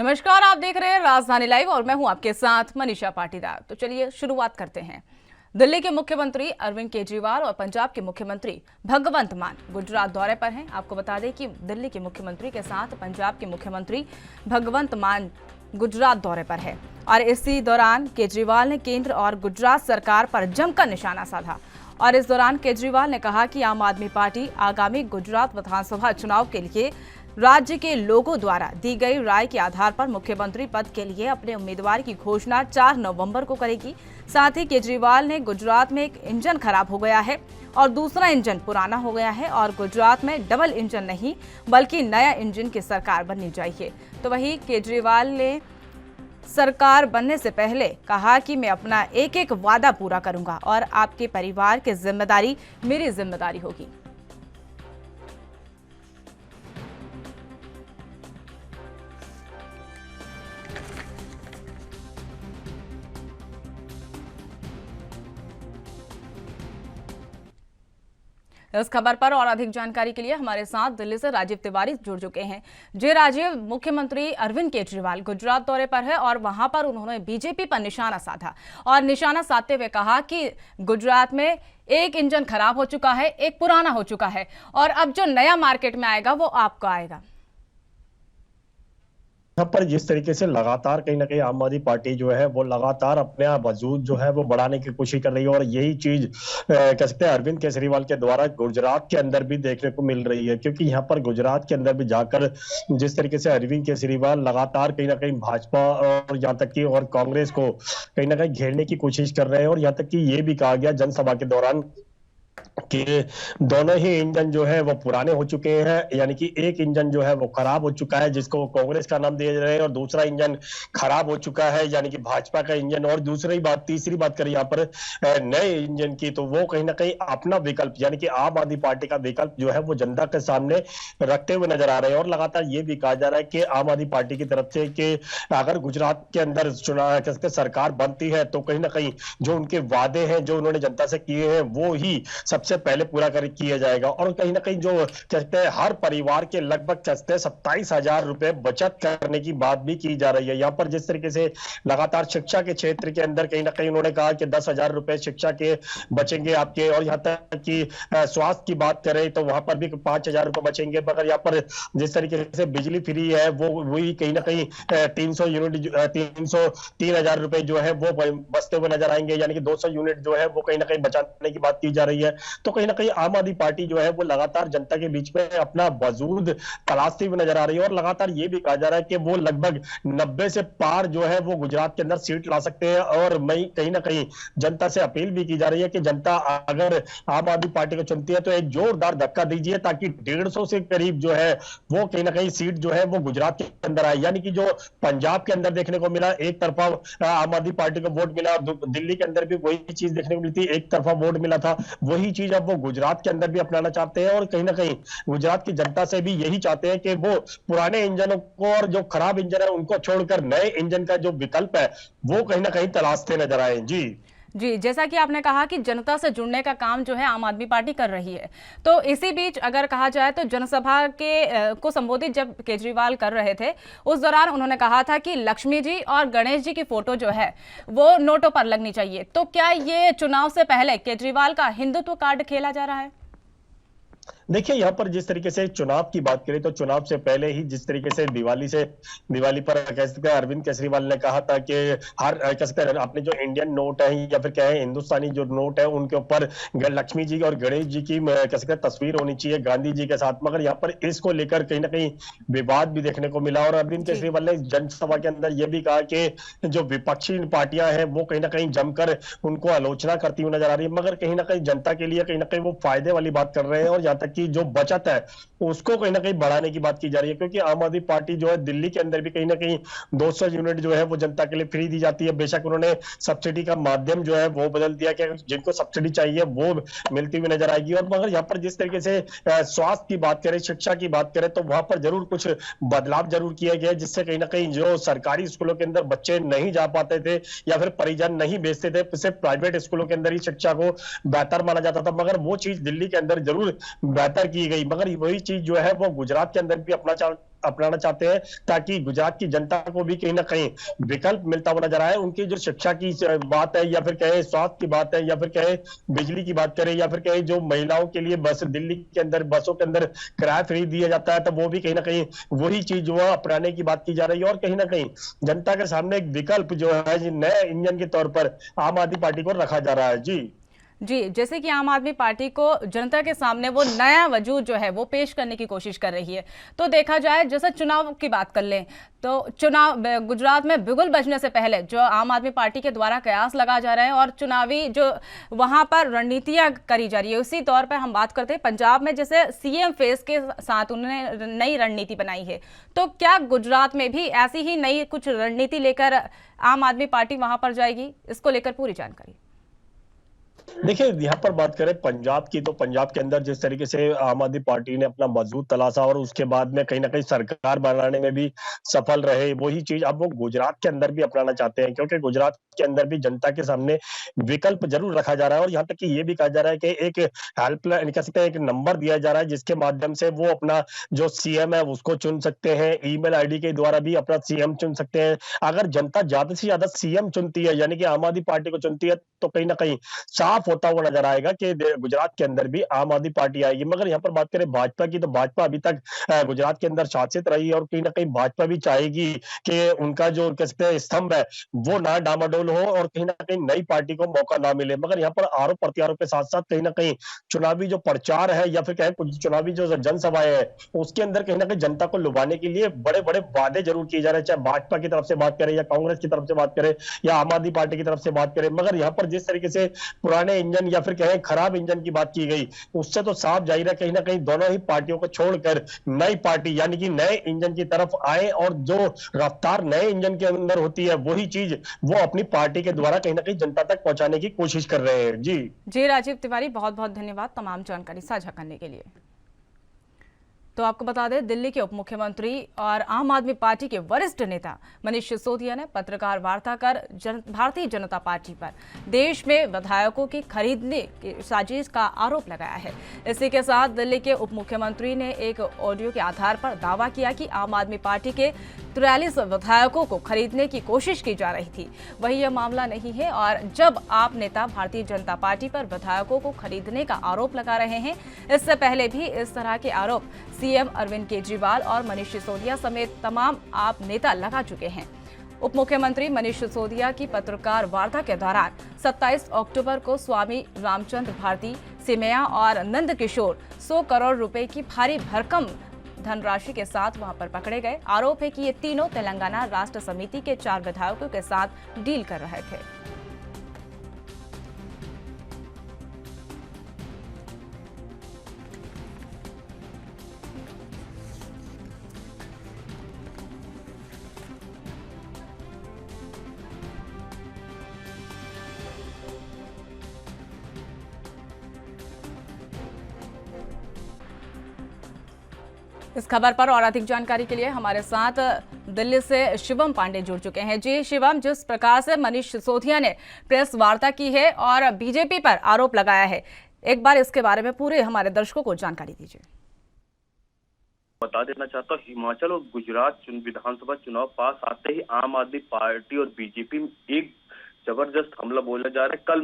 नमस्कार, आप देख रहे हैं राजधानी लाइव और मैं हूं आपके साथ मनीषा पाटीदार। तो चलिए शुरुआत करते हैं। दिल्ली के मुख्यमंत्री अरविंद केजरीवाल और पंजाब के मुख्यमंत्री भगवंत मान गुजरात दौरे पर हैं। आपको बता दें कि दिल्ली के मुख्यमंत्री के साथ पंजाब के मुख्यमंत्री भगवंत मान गुजरात दौरे पर है और इसी दौरान केजरीवाल ने केंद्र और गुजरात सरकार पर जमकर निशाना साधा। और इस दौरान केजरीवाल ने कहा कि आम आदमी पार्टी आगामी गुजरात विधानसभा चुनाव के लिए राज्य के लोगों द्वारा दी गई राय के आधार पर मुख्यमंत्री पद के लिए अपने उम्मीदवार की घोषणा 4 नवंबर को करेगी। साथ ही केजरीवाल ने गुजरात में एक इंजन खराब हो गया है और दूसरा इंजन पुराना हो गया है और गुजरात में डबल इंजन नहीं बल्कि नया इंजन की सरकार बननी चाहिए। तो वहीं केजरीवाल ने सरकार बनने से पहले कहा कि मैं अपना एक एक वादा पूरा करूंगा और आपके परिवार की जिम्मेदारी मेरी जिम्मेदारी होगी। इस खबर पर और अधिक जानकारी के लिए हमारे साथ दिल्ली से राजीव तिवारी जुड़ चुके हैं। जी राजीव, मुख्यमंत्री अरविंद केजरीवाल गुजरात दौरे पर है और वहां पर उन्होंने बीजेपी पर निशाना साधा और निशाना साधते हुए कहा कि गुजरात में एक इंजन खराब हो चुका है, एक पुराना हो चुका है और अब जो नया मार्केट में आएगा वो आपको आएगा। यहाँ पर जिस तरीके से लगातार कहीं ना कहीं आम आदमी पार्टी जो है वो लगातार अपने वजूद जो है वो बढ़ाने की कोशिश कर रही है और यही चीज कह सकते हैं अरविंद केजरीवाल के द्वारा गुजरात के अंदर भी देखने को मिल रही है। क्योंकि यहाँ पर गुजरात के अंदर भी जाकर जिस तरीके से अरविंद केजरीवाल लगातार कहीं ना कहीं भाजपा और यहाँ तक कि और कांग्रेस को कहीं ना कहीं घेरने की कोशिश कर रहे हैं और यहाँ तक कि ये भी कहा गया जनसभा के दौरान कि दोनों ही इंजन जो है वो पुराने हो चुके हैं, यानी कि एक इंजन जो है वो खराब हो चुका है जिसको वो कांग्रेस का नाम दे रहे हैं और दूसरा इंजन खराब हो चुका है यानी कि भाजपा का इंजन। और तीसरी बात करें यहाँ पर नए इंजन की, तो वो कहीं ना कहीं अपना विकल्प यानी कि आम आदमी पार्टी का विकल्प जो है वो जनता के सामने रखते हुए नजर आ रहे हैं। और लगातार ये भी कहा जा रहा है कि आम आदमी पार्टी की तरफ से कि अगर गुजरात के अंदर चुनाव सरकार बनती है तो कहीं ना कहीं जो उनके वादे हैं जो उन्होंने जनता से किए हैं वो ही सबसे पहले पूरा किया जाएगा। और कहीं ना कहीं जो कहते हैं हर परिवार के लगभग 27,000 रुपए बचत करने की बात भी की जा रही है। यहाँ पर जिस तरीके से लगातार शिक्षा के क्षेत्र के अंदर कहीं ना कहीं उन्होंने कहा कि 10,000 रुपए शिक्षा के बचेंगे आपके, और यहाँ तक कि स्वास्थ्य की बात करें तो वहां पर भी 5,000 रुपए बचेंगे। मगर यहाँ पर जिस तरीके से बिजली फ्री है वो वही कहीं ना कहीं 300 यूनिट 3,000 रुपए जो है वो बचते हुए नजर आएंगे, यानी कि 200 यूनिट जो है वो कहीं ना कहीं बचाने की बात की जा रही है। तो कहीं ना कहीं आम आदमी पार्टी जो है वो लगातार जनता के बीच में अपना वजूद तलाशती हुई नजर आ रही है और लगातार ये भी कहा जा रहा है कि वो लगभग 90 से पार जो है वो गुजरात के अंदर सीट ला सकते हैं। और कहीं ना कहीं जनता से अपील भी की जा रही है कि जनता अगर आम आदमी पार्टी को चुनती है तो एक जोरदार धक्का दीजिए ताकि 150 से करीब जो है वो कहीं ना कहीं सीट जो है वो गुजरात के अंदर आए। यानी कि जो पंजाब के अंदर देखने को मिला एक तरफा आम आदमी पार्टी को वोट मिला, दिल्ली के अंदर भी वही चीज देखने को मिलती, एक तरफा वोट मिला था, वही चीज अब वो गुजरात के अंदर भी अपनाना चाहते हैं। और कहीं ना कहीं गुजरात की जनता से भी यही चाहते हैं कि वो पुराने इंजनों को और जो खराब इंजन है उनको छोड़कर नए इंजन का जो विकल्प है वो कहीं ना कहीं तलाशते नजर आए। जी, जैसा कि आपने कहा कि जनता से जुड़ने का काम जो है आम आदमी पार्टी कर रही है, तो इसी बीच अगर कहा जाए तो जनसभा के को संबोधित जब केजरीवाल कर रहे थे उस दौरान उन्होंने कहा था कि लक्ष्मी जी और गणेश जी की फोटो जो है वो नोटों पर लगनी चाहिए। तो क्या ये चुनाव से पहले केजरीवाल का हिंदुत्व कार्ड खेला जा रहा है? देखिए यहाँ पर जिस तरीके से चुनाव की बात करें तो चुनाव से पहले ही जिस तरीके से दिवाली पर कह सकते हैं अरविंद केजरीवाल ने कहा था कि हर कह सकते हैं अपने जो इंडियन नोट है या फिर क्या है हिंदुस्तानी जो नोट है उनके ऊपर लक्ष्मी जी और गणेश जी की कह सकते हैं तस्वीर होनी चाहिए गांधी जी के साथ। मगर यहाँ पर इसको लेकर कहीं ना कहीं विवाद भी देखने को मिला और अरविंद केजरीवाल ने जनसभा के अंदर यह भी कहा कि जो विपक्षी पार्टियां हैं वो कहीं ना कहीं जमकर उनको आलोचना करती हुई नजर आ रही है, मगर कहीं ना कहीं जनता के लिए कहीं ना कहीं वो फायदे वाली बात कर रहे हैं। और यहाँ तक कि जो बचत है उसको कहीं ना कहीं बढ़ाने की बात की जा रही है, क्योंकि आम आदमी पार्टी जो है दिल्ली के अंदर भी कहीं ना कहीं 200 यूनिट जो है वो जनता के लिए फ्री दी जाती है। बेशक उन्होंने सब्सिडी का माध्यम जो है वो बदल दिया कि जिनको सब्सिडी चाहिए वो मिलती हुई नजर आएगी। और मगर यहाँ पर जिस तरीके से स्वास्थ्य की बात करें, शिक्षा की बात करें तो वहां पर जरूर कुछ बदलाव जरूर किया गया, जिससे कहीं ना कहीं जो सरकारी स्कूलों के अंदर बच्चे नहीं जा पाते थे या फिर परिजन नहीं भेजते थे, सिर्फ प्राइवेट स्कूलों के अंदर ही शिक्षा को बेहतर माना जाता था। मगर वो चीज दिल्ली के अंदर जरूर बेहतर की गई, मगर वही चीज जो है वो गुजरात के अंदर भी अपनाना चाहते हैं, ताकि गुजरात की जनता को भी कहीं ना कहीं विकल्प मिलता हुआ नजर आए। उनकी जो शिक्षा की बात है, या फिर कहे स्वास्थ्य की बात है, या फिर कहे बिजली की बात करें, या फिर कहे जो महिलाओं के लिए बस दिल्ली के अंदर बसों के अंदर किराया फ्री दिया जाता है, तो वो भी कहीं ना कहीं वही चीज जो है अपनाने की बात की जा रही है। और कहीं ना कहीं जनता के सामने एक विकल्प जो है नए इंजन के तौर पर आम आदमी पार्टी को रखा जा रहा है। जी जी, जैसे कि आम आदमी पार्टी को जनता के सामने वो नया वजूद जो है वो पेश करने की कोशिश कर रही है। तो देखा जाए, जैसे चुनाव की बात कर लें, तो चुनाव गुजरात में बिगुल बजने से पहले जो आम आदमी पार्टी के द्वारा कयास लगा जा रहे हैं और चुनावी जो वहां पर रणनीतियां करी जा रही है, उसी तौर पर हम बात करते हैं पंजाब में, जैसे सीएम फेस के साथ उन्होंने नई रणनीति बनाई है। तो क्या गुजरात में भी ऐसी ही नई कुछ रणनीति लेकर आम आदमी पार्टी वहां पर जाएगी? इसको लेकर पूरी जानकारी। देखिए, यहाँ पर बात करें पंजाब की, तो पंजाब के अंदर जिस तरीके से आम आदमी पार्टी ने अपना मजबूत तलाशा और उसके बाद में कहीं ना कहीं सरकार बनाने में भी सफल रहे, वही चीज अब वो गुजरात के अंदर भी अपनाना चाहते हैं, क्योंकि गुजरात के अंदर भी जनता के सामने विकल्प जरूर रखा जा रहा है। और यहाँ तक कि ये भी कहा जा रहा है कि एक हेल्पलाइन, कह सकते हैं एक नंबर दिया जा रहा है, जिसके माध्यम से वो अपना जो सीएम है उसको चुन सकते हैं, ईमेल आईडी के द्वारा भी अपना सीएम चुन सकते हैं। अगर जनता ज्यादा से ज्यादा सीएम चुनती है, यानी कि आम आदमी पार्टी को चुनती है, तो कहीं ना कहीं साफ होता हुआ नजर आएगा कि गुजरात के अंदर भी आम आदमी पार्टी आएगी। मगर यहाँ पर बात करें भाजपा की, तो भाजपा अभी तक गुजरात के अंदर शासित रही है, और कहीं ना कहीं भाजपा भी चाहेगी कि उनका जो कह सकते हैं स्तंभ है वो ना डामाडोल हो, और कहीं ना कहीं नई पार्टी को मौका ना मिले। मगर यहाँ पर आरोप प्रत्यारोप के साथ साथ कहीं ना कहीं चुनावी जो प्रचार है, या फिर कहें कुछ चुनावी जो जनसभाएं है, उसके अंदर कहीं ना कहीं जनता को लुभाने के लिए बड़े बड़े वादे जरूर किए जा रहे हैं, चाहे भाजपा की तरफ से बात करें, या कांग्रेस की तरफ से बात करें, या आम आदमी पार्टी की तरफ से बात करें। मगर यहाँ पर जिस तरीके से पुराने इंजन या फिर कहें खराब इंजन की बात की गई, उससे तो साफ जाहिर है कहीं ना कहीं दोनों ही पार्टियों को छोड़कर नई पार्टी यानी कि नए इंजन की तरफ आए, और जो रफ्तार नए इंजन के अंदर होती है वही चीज वो अपनी पार्टी के द्वारा कहीं ना कहीं जनता तक पहुंचाने की कोशिश कर रहे हैं। जी जी राजीव तिवारी, बहुत बहुत धन्यवाद तमाम जानकारी साझा करने के लिए। तो आपको बता दें, दिल्ली के उप मुख्यमंत्री और आम आदमी पार्टी के वरिष्ठ नेता मनीष सिसोदिया ने पत्रकार वार्ता कर भारतीय जनता पार्टी पर देश में विधायकों की खरीदने की साजिश का आरोप लगाया है। इसी के साथ दिल्ली के उप मुख्यमंत्री ने एक ऑडियो के आधार पर दावा किया कि आम आदमी पार्टी के 43 विधायकों को खरीदने की कोशिश की जा रही थी। वही यह मामला नहीं है, और जब आप नेता भारतीय जनता पार्टी पर विधायकों को खरीदने का आरोप लगा रहे हैं, इससे पहले भी इस तरह के आरोप सीएम अरविंद केजरीवाल और मनीष सिसोदिया समेत तमाम आप नेता लगा चुके हैं। उप मुख्यमंत्री मनीष सिसोदिया की पत्रकार वार्ता के दौरान 27 अक्टूबर को स्वामी रामचंद्र भारती, सिमैया और नंद किशोर 100 करोड़ रुपए की भारी भरकम धनराशि के साथ वहां पर पकड़े गए। आरोप है कि ये तीनों तेलंगाना राष्ट्र समिति के 4 विधायकों के साथ डील कर रहे थे। इस खबर पर और अधिक जानकारी के लिए हमारे साथ दिल्ली से शिवम पांडे जुड़ चुके हैं। जी शिवम, जिस प्रकार से मनीष सिसोदिया ने प्रेस वार्ता की है और बीजेपी पर आरोप लगाया है, एक बार इसके बारे में पूरे हमारे दर्शकों को जानकारी दीजिए। बता देना चाहता हूँ, हिमाचल और गुजरात विधानसभा चुनाव पास आते ही आम आदमी पार्टी और बीजेपी में एक जबरदस्त हमला बोला जा रहा है। कल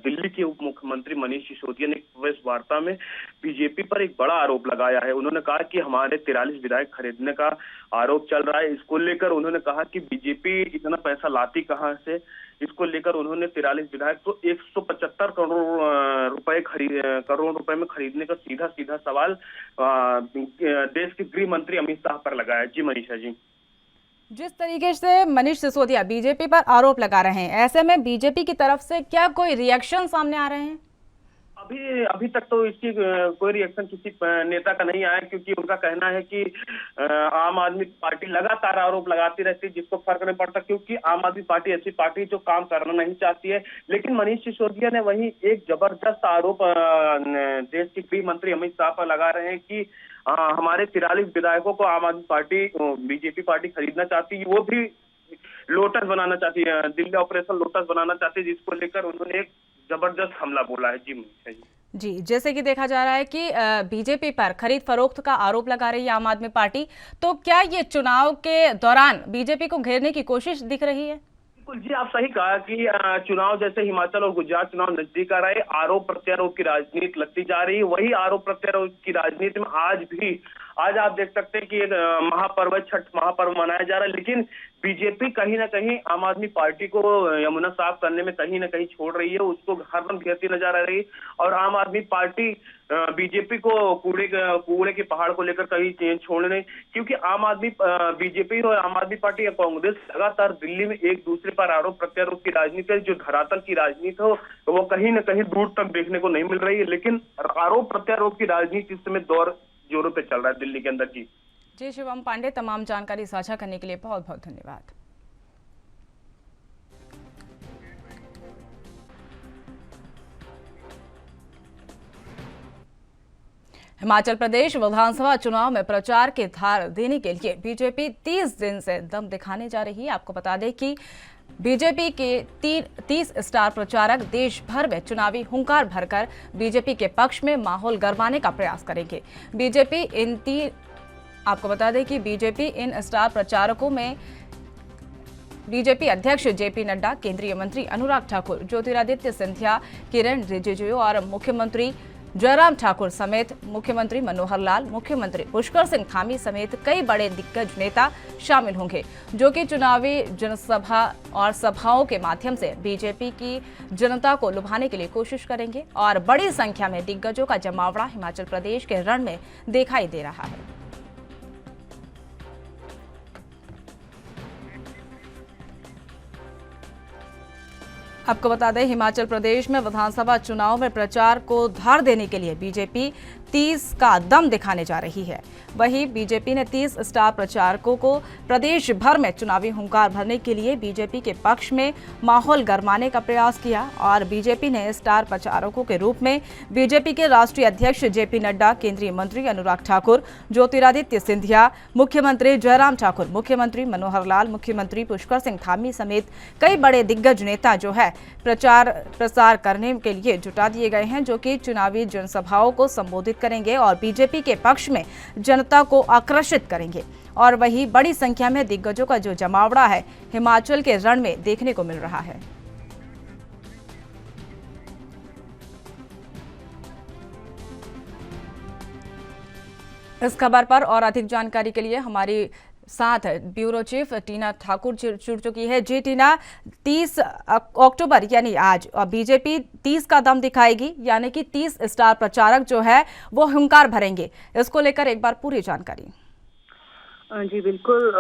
दिल्ली के उप मुख्यमंत्री मनीष सिसोदिया ने प्रेस वार्ता में बीजेपी पर एक बड़ा आरोप लगाया है। उन्होंने कहा कि हमारे 43 विधायक खरीदने का आरोप चल रहा है। इसको लेकर उन्होंने कहा कि बीजेपी इतना पैसा लाती कहां से। इसको लेकर उन्होंने 43 विधायक को 175 करोड़ रुपए में खरीदने का सीधा सीधा सवाल देश के गृह मंत्री अमित शाह पर लगाया। जी मनीषा जी, जिस तरीके से मनीष सिसोदिया बीजेपी पर आरोप लगा रहे हैं, ऐसे में बीजेपी की तरफ से क्या कोई रिएक्शन सामने आ रहे हैं? अभी तक तो इसकी कोई रिएक्शन किसी नेता का नहीं आया, क्योंकि उनका कहना है कि आम आदमी पार्टी लगातार आरोप लगाती रहती है, जिसको फर्क नहीं पड़ता, क्योंकि आम आदमी पार्टी ऐसी पार्टी जो काम करना नहीं चाहती है। लेकिन मनीष सिसोदिया ने वही एक जबरदस्त आरोप देश के गृह मंत्री अमित शाह पर लगा रहे हैं कि हमारे 43 विधायकों को आम आदमी पार्टी बीजेपी पार्टी खरीदना चाहती है, वो भी लोटस बनाना चाहती है, दिल्ली ऑपरेशन लोटस बनाना चाहती है, जिसको लेकर उन्होंने एक जबरदस्त हमला बोला है। जी जी, जैसे कि देखा जा रहा है कि बीजेपी पर खरीद फरोख्त का आरोप लगा रही है आम आदमी पार्टी, तो क्या ये चुनाव के दौरान बीजेपी को घेरने की कोशिश दिख रही है? बिल्कुल जी, आप सही कहा कि चुनाव जैसे हिमाचल और गुजरात चुनाव नजदीक आ रहे, आरोप प्रत्यारोप की राजनीति लगती जा रही है। वही आरोप प्रत्यारोप की राजनीति में आज आप देख सकते हैं कि एक महापर्व, छठ महापर्व मनाया जा रहा है, लेकिन बीजेपी कहीं ना कहीं आम आदमी पार्टी को यमुना साफ करने में कहीं ना कहीं छोड़ रही है, उसको हरदम घेरती नजर आ रही है। और आम आदमी पार्टी बीजेपी को कूड़े के पहाड़ को लेकर कहीं छोड़ने नहीं, क्योंकि बीजेपी और आम आदमी पार्टी या कांग्रेस लगातार दिल्ली में एक दूसरे पर आरोप प्रत्यारोप की राजनीति, जो धरातल की राजनीति हो वो कहीं ना कहीं दूर तक देखने को नहीं मिल रही है। लेकिन आरोप प्रत्यारोप की राजनीति इस समय दौर जोरों पे चल रहा है दिल्ली के अंदर की। जी शिवम पांडे, तमाम जानकारी साझा करने के लिए बहुत बहुत धन्यवाद। हिमाचल प्रदेश विधानसभा चुनाव में प्रचार की धार देने के लिए बीजेपी 30 दिन से दम दिखाने जा रही है। आपको बता दें कि बीजेपी के 30 स्टार प्रचारक देश भर में चुनावी हुंकार भरकर बीजेपी के पक्ष में माहौल गरमाने का प्रयास करेंगे। आपको बता दें कि बीजेपी इन स्टार प्रचारकों में बीजेपी अध्यक्ष जेपी नड्डा, केंद्रीय मंत्री अनुराग ठाकुर, ज्योतिरादित्य सिंधिया, किरण रिजिजू और मुख्यमंत्री जयराम ठाकुर समेत मुख्यमंत्री मनोहर लाल, मुख्यमंत्री पुष्कर सिंह धामी समेत कई बड़े दिग्गज नेता शामिल होंगे, जो कि चुनावी जनसभा और सभाओं के माध्यम से बीजेपी की जनता को लुभाने के लिए कोशिश करेंगे। और बड़ी संख्या में दिग्गजों का जमावड़ा हिमाचल प्रदेश के रण में दिखाई दे रहा है। आपको बता दें, हिमाचल प्रदेश में विधानसभा चुनाव में प्रचार को धार देने के लिए बीजेपी 30 का दम दिखाने जा रही है। वहीं बीजेपी ने 30 स्टार प्रचारकों को प्रदेश भर में चुनावी हुंकार भरने के लिए बीजेपी के पक्ष में माहौल गरमाने का प्रयास किया। और बीजेपी ने स्टार प्रचारकों के रूप में बीजेपी के राष्ट्रीय अध्यक्ष जेपी नड्डा, केंद्रीय मंत्री अनुराग ठाकुर, ज्योतिरादित्य सिंधिया, मुख्यमंत्री जयराम ठाकुर, मुख्यमंत्री मनोहर लाल, मुख्यमंत्री पुष्कर सिंह धामी समेत कई बड़े दिग्गज नेता जो है प्रसार करने के लिए जुटा दिए गए हैं, जो कि चुनावी जनसभाओं को संबोधित करेंगे और बीजेपी के पक्ष में जनता को आकर्षित करेंगे। और वही बड़ी संख्या में दिग्गजों का जो जमावड़ा है हिमाचल के रण में देखने को मिल रहा है। इस खबर पर और अधिक जानकारी के लिए हमारी साथ ब्यूरो चीफ टीना ठाकुर जुड़ चुकी है। जी टीना, 30 अक्टूबर यानी आज बीजेपी 30 का दम दिखाएगी, यानी कि 30 स्टार प्रचारक जो है वो हुंकार भरेंगे। इसको लेकर एक बार पूरी जानकारी। जी बिल्कुल,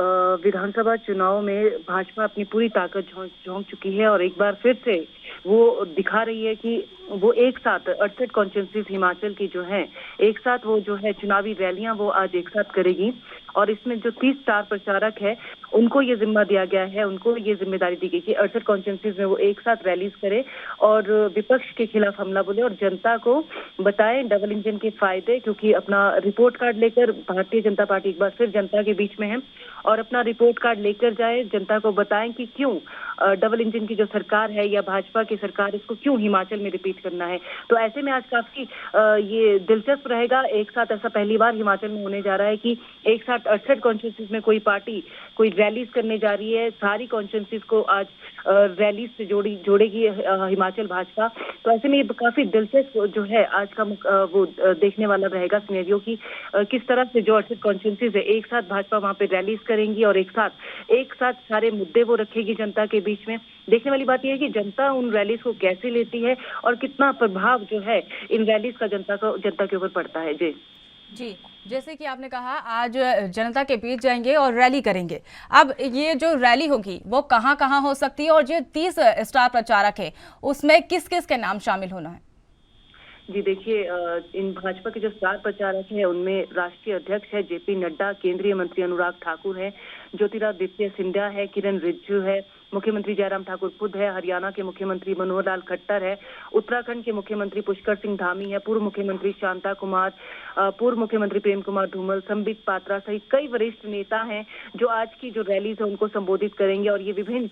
विधानसभा चुनाव में भाजपा अपनी पूरी ताकत झोंक चुकी है और एक बार फिर से वो दिखा रही है कि वो एक साथ 68 कॉन्स्टिट्यूंसीज हिमाचल की जो है एक साथ वो जो है चुनावी रैलियां वो आज एक साथ करेगी। और इसमें जो 30 स्टार प्रचारक है उनको ये जिम्मा दिया गया है, उनको ये जिम्मेदारी दी गई कि 68 कॉन्स्टिट्यूंसीज में वो एक साथ रैलीज करे और विपक्ष के खिलाफ हमला बोले और जनता को बताए डबल इंजन के फायदे, क्योंकि अपना रिपोर्ट कार्ड लेकर भारतीय जनता पार्टी एक बार फिर जनता के बीच में है और अपना रिपोर्ट कार्ड लेकर जाए, जनता को बताएं कि क्यों डबल इंजन की जो सरकार है या भाजपा की सरकार, इसको क्यों हिमाचल में रिपीट करना है। तो ऐसे में आज काफी ये दिलचस्प रहेगा। एक साथ ऐसा पहली बार हिमाचल में होने जा रहा है कि एक साथ 68 कॉन्स्टिट्यूंसीज में कोई पार्टी कोई रैलीज करने जा रही है। सारी कॉन्स्टिट्यूंसीज को आज रैलीज से जोड़ेगी हिमाचल भाजपा। तो ऐसे में काफी दिलचस्प जो है आज का वो देखने वाला रहेगा सिनेरियो की किस तरह से जो 68 कॉन्स्टिट्यूंसीज है एक साथ भाजपा वहां पे रैलीज करेंगी और एक साथ सारे मुद्दे वो रखेगी जनता के बीच में। देखने वाली बात यह है कि जनता उन रैलीज को कैसे लेती है और कितना प्रभाव जो है इन रैलीज का जनता के ऊपर पड़ता है। जी, जैसे कि आपने कहा आज जनता के बीच जाएंगे और रैली करेंगे। अब ये जो रैली होगी वो कहाँ कहाँ हो सकती है और जो 30 स्टार प्रचारक है उसमें किस किस के नाम शामिल होना है? जी देखिए, इन भाजपा के जो स्टार प्रचारक हैं उनमें राष्ट्रीय अध्यक्ष है जेपी नड्डा, केंद्रीय मंत्री अनुराग ठाकुर है, ज्योतिरादित्य सिंधिया है, किरण रिजिजू है, मुख्यमंत्री जयराम ठाकुर खुद है, हरियाणा के मुख्यमंत्री मनोहर लाल खट्टर है, उत्तराखंड के मुख्यमंत्री पुष्कर सिंह धामी है, पूर्व मुख्यमंत्री शांता कुमार, पूर्व मुख्यमंत्री प्रेम कुमार धूमल, संबित पात्रा सहित कई वरिष्ठ नेता हैं जो आज की जो रैलीज है उनको संबोधित करेंगे। और ये विभिन्न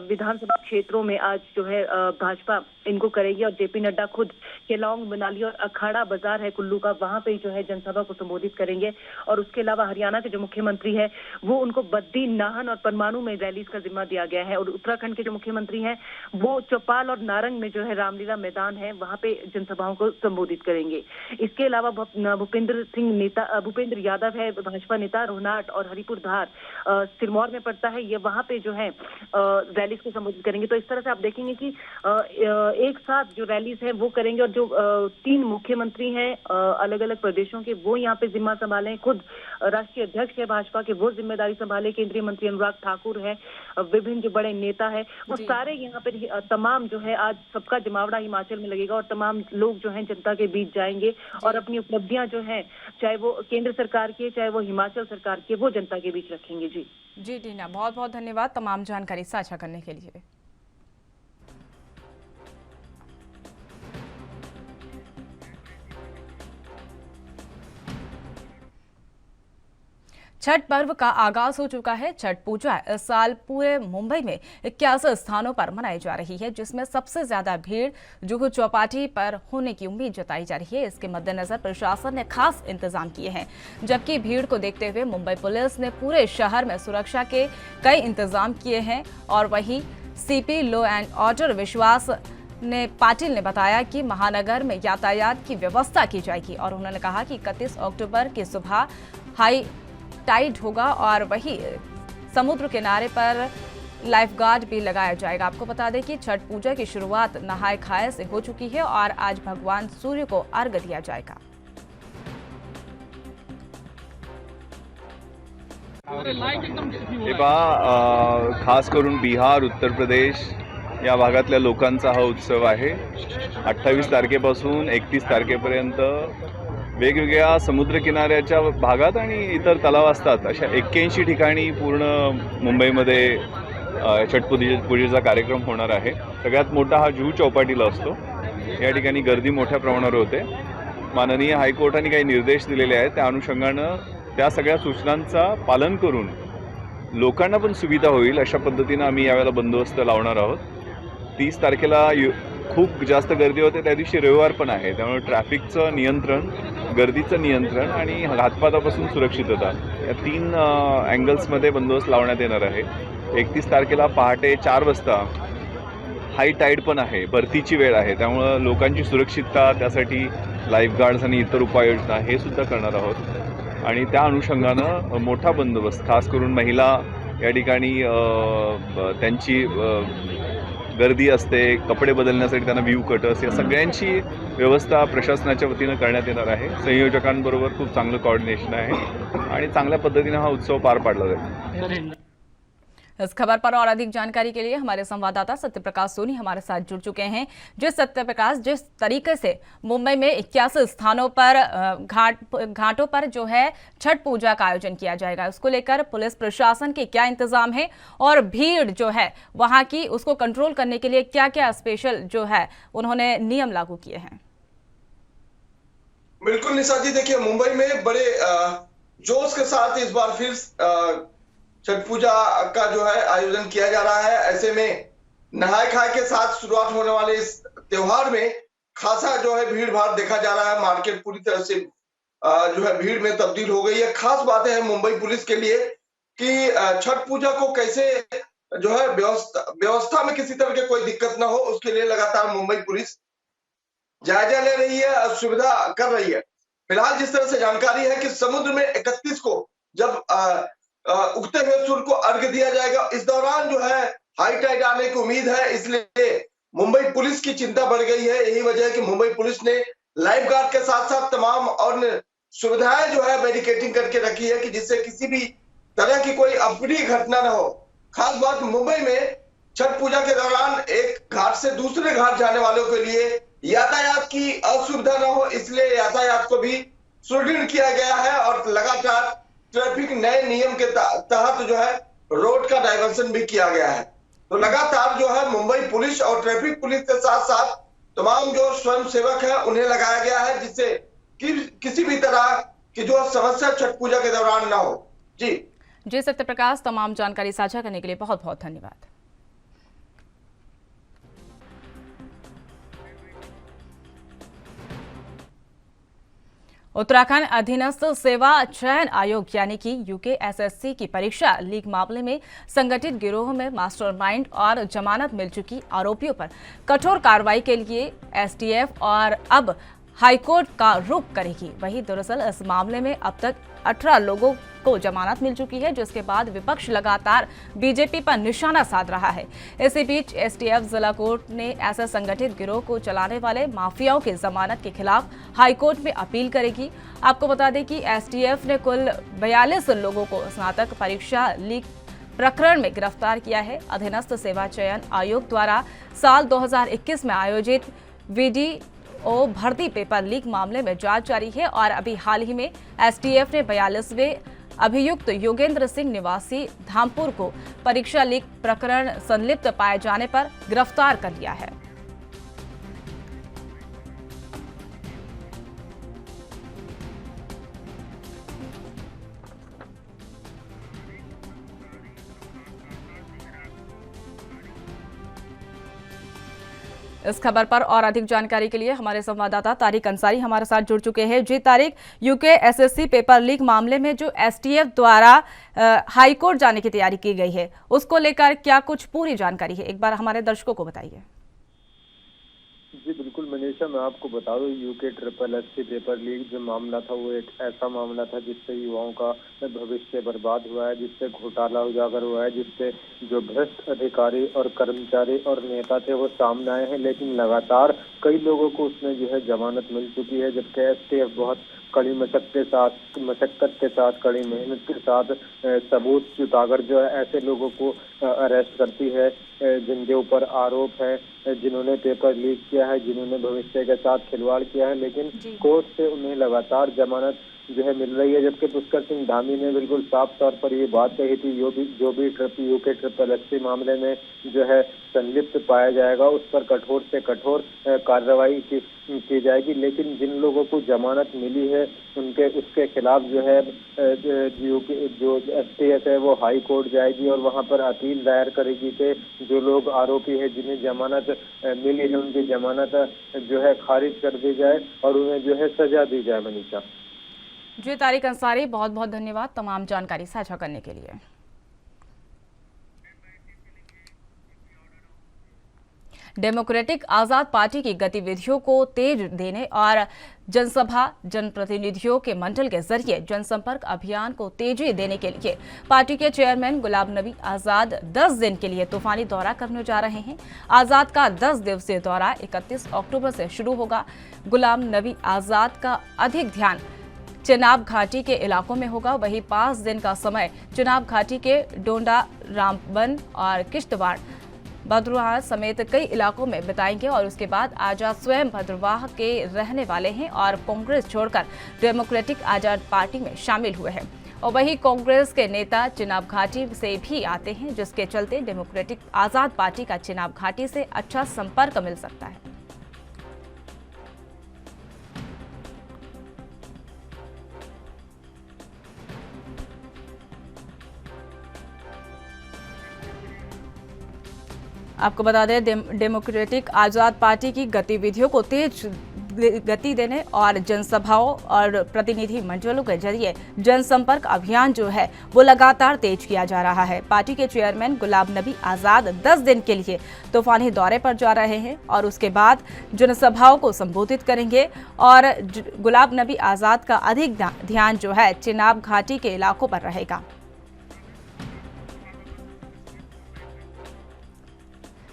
विधानसभा क्षेत्रों में आज जो है भाजपा इनको करेगी। और जेपी नड्डा खुद केलांग, मनाली और अखाड़ा बाजार है कुल्लू का, वहां पे जो है जनसभा को संबोधित करेंगे। और उसके अलावा हरियाणा के जो मुख्यमंत्री है वो उनको बद्दी, नाहन और परमाणु में रैलीज का जिम्मा दिया गया है। और उत्तराखंड के जो मुख्यमंत्री हैं वो चौपाल और नारंग में जो है रामलीला मैदान है वहां पे जनसभाओं को संबोधित करेंगे। इसके अलावा भूपेंद्र यादव है, भाजपा नेता, रोहनाट और हरिपुर धार सिरमौर में पड़ता है, ये वहां पे जो है रैलीज को संबोधित करेंगे। तो इस तरह से आप देखेंगे कि एक साथ जो रैलीज है वो करेंगे। और जो 3 मुख्यमंत्री हैं अलग अलग प्रदेशों के, वो यहाँ पे जिम्मा संभालें। खुद राष्ट्रीय अध्यक्ष है भाजपा के, वो जिम्मेदारी संभाले। केंद्रीय मंत्री अनुराग ठाकुर है, विभिन्न जो बड़े नेता है वो सारे यहाँ पे तमाम जो है आज सबका जमावड़ा हिमाचल में लगेगा और तमाम लोग जो है जनता के बीच जाएंगे और अपनी उपलब्धियां जो है चाहे वो केंद्र सरकार की चाहे वो हिमाचल सरकार की, वो जनता के बीच रखेंगे। जी टीना, बहुत बहुत धन्यवाद तमाम जानकारी साझा करने के लिए। छठ पर्व का आगाज हो चुका है। छठ पूजा इस साल पूरे मुंबई में 81 स्थानों पर मनाई जा रही है, जिसमें सबसे ज्यादा भीड़ जुहू चौपाटी पर होने की उम्मीद जताई जा रही है। इसके मद्देनजर प्रशासन ने खास इंतजाम किए हैं, जबकि भीड़ को देखते हुए मुंबई पुलिस ने पूरे शहर में सुरक्षा के कई इंतजाम किए हैं। और वहीं सीपी लॉ एंड ऑर्डर विश्वास पाटिल ने बताया कि महानगर में यातायात की व्यवस्था की जाएगी। और उन्होंने कहा कि 31 अक्टूबर की सुबह हाई टाइड होगा और वही समुद्र किनारे पर लाइफ गार्ड भी लगाया जाएगा। आपको बता दें कि छठ पूजा की शुरुआत नहाय खाए से हो चुकी है और आज भगवान सूर्य को अर्घ्य दिया जाएगा। खास करून बिहार, उत्तर प्रदेश या भागातल्या लोकांचा हा उत्सव आहे। 28 तारखेपासून 31 तारखेपर्यंत वेगवेगळ्या समुद्रकिनाऱ्याच्या भागात आणि इतर तलाव असतात अशा 81 ठिकाणी पूर्ण मुंबईमध्ये छठ पूजेचा कार्यक्रम होणार आहे। सगळ्यात मोठा हा जुहू चौपाटीला असतो। या ठिकाणी गर्दी मोठ्या प्रमाणावर होते। माननीय हायकोर्टाने काही निर्देश दिलेले आहेत, त्या अनुषंगानं त्या सगळ्या सूचनांचा पालन करून लोकांना पण सुविधा होईल अशा पद्धतीनं आम्ही यावेळेला बंदोबस्त लावणार आहोत। 30 तारखेला खूप जास्त गर्दी होते, त्या दिवशी रविवार पण आहे, त्यामुळे ट्रॅफिकचं नियंत्रण, गर्दीचं नियंत्रण आणि घातपातापासून सुरक्षितता या 3 अँगल्समध्ये बंदोबस्त लावण्यात येणार आहे। 31 तारखेला पहाटे 4 वाजता हाई टाईड पण आहे, भरतीची वेळ आहे, त्यामुळे लोकांची सुरक्षितता, त्यासाठी लाईफगार्ड्स आणि इतर उपाययोजना हे सुद्धा करणार आहोत। आणि त्या अनुषंगानं मोठा बंदोबस्त, खास करून महिला या ठिकाणी त्यांची गर्दी असते, कपडे बदलण्यासाठी त्यांना व्ह्यू कटर्स या सगळ्यांची व्यवस्था प्रशासनाच्या वतीनं करण्यात येणार आहे। संयोजकांबरोबर खूप चांगलं कोऑर्डिनेशन आहे आणि चांगल्या पद्धतीने हा उत्सव पार पाडला जाईल। इस खबर पर और अधिक जानकारी के लिए हमारे संवाददाता सत्यप्रकाश सोनी हमारे साथ जुड़ चुके हैं। सत्यप्रकाश, जिस तरीके से मुंबई में 81 स्थानों पर घाटों पर जो है छठ पूजा का आयोजन किया जाएगा, उसको लेकर पुलिस प्रशासन के क्या इंतजाम है और भीड़ जो है वहां की उसको कंट्रोल करने के लिए क्या क्या स्पेशल जो है उन्होंने नियम लागू किए हैं? बिल्कुल निशा जी, देखिए मुंबई में बड़े जोश के साथ इस बार फिर छठ पूजा का जो है आयोजन किया जा रहा है। ऐसे में नहाय खाए के साथ शुरुआत होने वाले इस त्योहार में खासा जो है भीड़ भाड़ देखा जा रहा है। मार्केट पूरी तरह से जो है भीड़ में तब्दील हो गई है। खास बात है मुंबई पुलिस के लिए कि छठ पूजा को कैसे जो है व्यवस्था में किसी तरह की कोई दिक्कत ना हो, उसके लिए लगातार मुंबई पुलिस जायजा ले रही है और सुविधा कर रही है। फिलहाल जिस तरह से जानकारी है कि समुद्र में 31 को जब उगते हुए सूर्य को अर्घ्य दिया जाएगा, इस दौरान जो है हाई टाइड आने की उम्मीद है, इसलिए मुंबई पुलिस की चिंता बढ़ गई है। यही वजह है कि मुंबई पुलिस ने लाइफ गार्ड के साथ साथ तमाम और सुविधाएं जो है बैरिकेडिंग करके रखी है कि जिससे किसी भी तरह की कोई अप्रिय घटना न हो। खास बात, मुंबई में छठ पूजा के दौरान एक घाट से दूसरे घाट जाने वालों के लिए यातायात की असुविधा न हो, इसलिए यातायात को भी सुदृढ़ किया गया है और लगातार ट्रैफिक नए नियम के तहत जो है रोड का डाइवर्सन भी किया गया है। तो लगातार जो है मुंबई पुलिस और ट्रैफिक पुलिस के साथ साथ तमाम जो स्वयं सेवक है उन्हें लगाया गया है, जिससे किसी भी तरह की जो समस्या छठ पूजा के दौरान ना हो। जी सत्यप्रकाश, तमाम जानकारी साझा करने के लिए बहुत बहुत धन्यवाद। उत्तराखंड अधीनस्थ सेवा चयन आयोग यानी कि यूकेएसएससी की परीक्षा लीक मामले में संगठित गिरोह में मास्टरमाइंड और जमानत मिल चुकी आरोपियों पर कठोर कार्रवाई के लिए एसटीएफ और अब हाईकोर्ट का रुख करेगी। वहीं दरअसल इस मामले में अब तक 18 लोगों को जमानत मिल चुकी है, जिसके बाद विपक्ष लगातार बीजेपी पर निशाना साध रहा है। इसी बीच एसटीएफ जिला कोर्ट ने ऐसे संगठित गिरोह को चलाने वाले माफियाओं की जमानत के खिलाफ हाईकोर्ट में अपील करेगी। आपको बता दें कि एसटीएफ ने कुल 42 लोगों को स्नातक परीक्षा लीक प्रकरण में गिरफ्तार किया है। अधीनस्थ सेवा चयन आयोग द्वारा साल 2021 में आयोजित वीडीओ भर्ती पेपर लीक मामले में जांच जारी है और अभी हाल ही में एसटीएफ ने 42वें अभियुक्त योगेंद्र सिंह निवासी धामपुर को परीक्षा लीक प्रकरण संलिप्त पाए जाने पर गिरफ्तार कर लिया है। इस खबर पर और अधिक जानकारी के लिए हमारे संवाददाता तारिक अंसारी हमारे साथ जुड़ चुके हैं। जी तारिक, यूकेएसएससी पेपर लीक मामले में जो एसटीएफ द्वारा हाईकोर्ट जाने की तैयारी की गई है, उसको लेकर क्या कुछ पूरी जानकारी है, एक बार हमारे दर्शकों को बताइए। जी बिल्कुल मनीषा, मैं आपको बता दूं यूके पेपर लीक जो मामला था वो एक ऐसा मामला था जिससे युवाओं का भविष्य बर्बाद हुआ है, जिससे घोटाला उजागर हुआ है, जिससे जो भ्रष्ट अधिकारी और कर्मचारी और नेता थे वो सामने आए हैं। लेकिन लगातार कई लोगों को उसमें जो है जमानत मिल चुकी है, जबकि एसटीएफ बहुत कड़ी मशक्कत के साथ कड़ी मेहनत के साथ सबूत जुटाकर जो है ऐसे लोगों को अरेस्ट करती है जिनके ऊपर आरोप है, जिन्होंने पेपर लीक किया है, जिन्होंने भविष्य के साथ खिलवाड़ किया है। लेकिन कोर्ट से उन्हें लगातार जमानत जो है मिल रही है, जबकि पुष्कर सिंह धामी ने बिल्कुल साफ तौर पर ये बात कही थी जो भी यूके मामले में जो है संलिप्त पाया जाएगा उस पर कठोर से कठोर कार्रवाई की जाएगी। लेकिन जिन लोगों को जमानत मिली है उसके खिलाफ जो है जो एसटीएफ है वो हाई कोर्ट जाएगी और वहां पर अपील दायर करेगी कि जो लोग आरोपी है जिन्हें जमानत मिली है उनकी जमानत जो है खारिज कर दी जाए और उन्हें जो है सजा दी जाए। मनीषा जी, तारिक अंसारी बहुत बहुत धन्यवाद तमाम जानकारी साझा करने के लिए। डेमोक्रेटिक आजाद पार्टी की गतिविधियों को तेज देने और जनसभा जनप्रतिनिधियों के मंडल के जरिए जनसंपर्क अभियान को तेजी देने के लिए पार्टी के चेयरमैन गुलाम नबी आजाद 10 दिन के लिए तूफानी दौरा करने जा रहे हैं। आजाद का 10 दिवसीय दौरा 31 अक्टूबर से शुरू होगा। गुलाम नबी आजाद का अधिक ध्यान चिनाब घाटी के इलाकों में होगा। वहीं 5 दिन का समय चिनाब घाटी के डोंडा, रामबन और किश्तवाड़, भद्रवाह समेत कई इलाकों में बिताएंगे और उसके बाद आजाद स्वयं भद्रवाह के रहने वाले हैं और कांग्रेस छोड़कर डेमोक्रेटिक आजाद पार्टी में शामिल हुए हैं। और वहीं कांग्रेस के नेता चिनाब घाटी से भी आते हैं, जिसके चलते डेमोक्रेटिक आजाद पार्टी का चिनाब घाटी से अच्छा संपर्क मिल सकता है। आपको बता दें डेमोक्रेटिक आजाद पार्टी की गतिविधियों को तेज गति देने और जनसभाओं और प्रतिनिधि मंडलों के जरिए जनसंपर्क अभियान जो है वो लगातार तेज किया जा रहा है। पार्टी के चेयरमैन गुलाम नबी आजाद 10 दिन के लिए तूफानी दौरे पर जा रहे हैं और उसके बाद जनसभाओं को संबोधित करेंगे और गुलाम नबी आजाद का अधिक ध्यान जो है चिनाब घाटी के इलाकों पर रहेगा।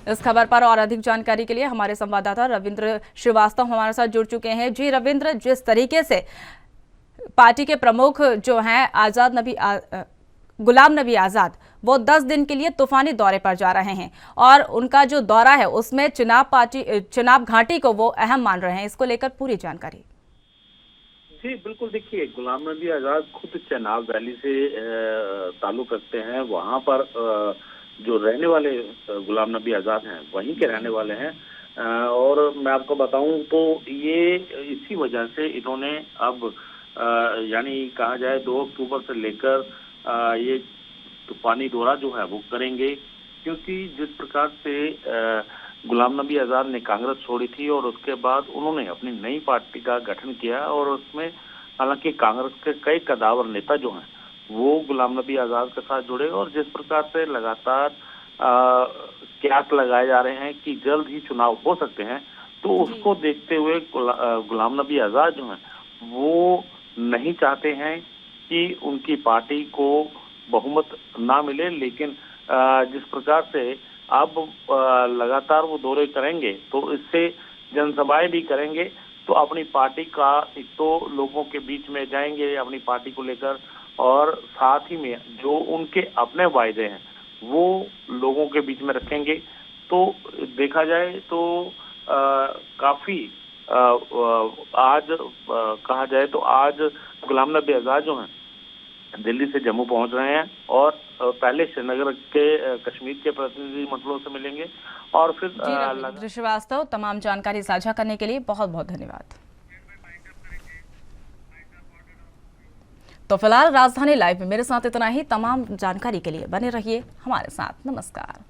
इस खबर पर और अधिक जानकारी के लिए हमारे संवाददाता रविंद्र श्रीवास्तव हमारे साथ जुड़ चुके हैं। जी रविंद्र, जिस तरीके से पार्टी के प्रमुख जो हैं गुलाम नबी आजाद वो 10 दिन के लिए तूफानी दौरे पर जा रहे हैं और उनका जो दौरा है उसमें चिनाब घाटी को वो अहम मान रहे हैं, इसको लेकर पूरी जानकारी। जी बिल्कुल, देखिए गुलाम नबी आजाद खुद चिनाब वैली से ताल्लुक रखते हैं। वहां पर जो रहने वाले गुलाम नबी आज़ाद हैं वहीं के रहने वाले हैं। और मैं आपको बताऊं तो ये इसी वजह से इन्होंने अब यानी कहा जाए 2 अक्टूबर से लेकर ये तूफानी दौरा जो है वो करेंगे, क्योंकि जिस प्रकार से गुलाम नबी आज़ाद ने कांग्रेस छोड़ी थी और उसके बाद उन्होंने अपनी नई पार्टी का गठन किया और उसमें हालांकि कांग्रेस के कई कदावर नेता जो हैं वो गुलाम नबी आज़ाद के साथ जुड़े और जिस प्रकार से लगातार कयास लगाए जा रहे हैं कि जल्द ही चुनाव हो सकते हैं, तो उसको देखते हुए गुलाम नबी आज़ाद जो हैं वो नहीं चाहते हैं कि उनकी पार्टी को बहुमत ना मिले। लेकिन जिस प्रकार से अब लगातार वो दौरे करेंगे तो इससे जनसभाएं भी करेंगे, तो अपनी पार्टी का एक तो लोगों के बीच में जाएंगे अपनी पार्टी को लेकर, और साथ ही में जो उनके अपने वायदे हैं वो लोगों के बीच में रखेंगे। तो देखा जाए तो काफी आज कहा जाए तो आज गुलाम नबी आज़ाद जो हैं दिल्ली से जम्मू पहुंच रहे हैं और पहले श्रीनगर के कश्मीर के प्रतिनिधि मंडलों से मिलेंगे और फिर जी श्रीवास्तव, तमाम जानकारी साझा करने के लिए बहुत बहुत धन्यवाद। तो फिलहाल राजधानी लाइव में मेरे साथ इतना ही। तमाम जानकारी के लिए बने रहिए हमारे साथ। नमस्कार।